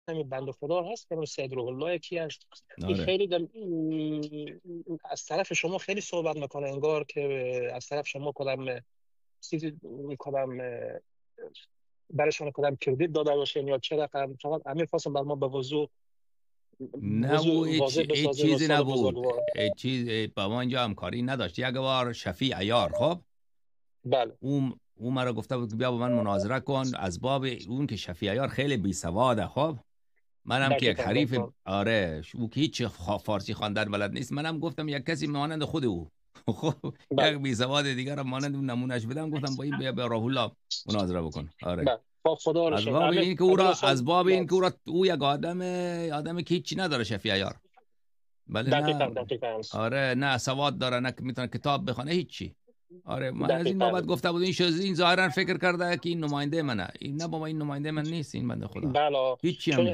همین بنده خدا هست که سید روح الله کی هست. این آره. خیلی از طرف شما خیلی صحبت میکنه، انگار که از طرف شما کدام چیزی، کدام برایشان کدام کردیت داده باشین یا چه رقم. فقط همین خواستم بر ما به وضوح نه او موضوع واضح هیچ بسازین چیزی استاد نبود. بزرگوار. هیچ چیز با ما اینجا همکاری نداشت. یک بار شفیع عیار، خب بله. او مرا گفته بود که بیا با من مناظره کن، از باب اون که شفیع عیار خیلی بی سواده. خب منم که یک دقیقاً حریف، دقیقاً. آره، او که هیچ فارسی خواندن بلد نیست، منم گفتم یک کسی مانند خود او خب یک بله بی سواد دیگر هم مانند اون نمونهش بدم، گفتم با این بیا راح الله مناظره بکن. آره. بله. خب خدا رو از شکر. باب همین این که او همین را، استاد. از باب بله. این که او یک آدم که هیچی نداره شفیع عیار. بله دقیقاً نه. دقیقاً. آره نه سواد داره، نه میتونه کتاب بخونه، هیچی. آره من از این دقیقاً. بابت گفته بود این ظاهرا فکر کرده که این نماینده منه. این نه بابا، این نماینده من نیست، این بنده خدا بله. هیچی هم چون نیست.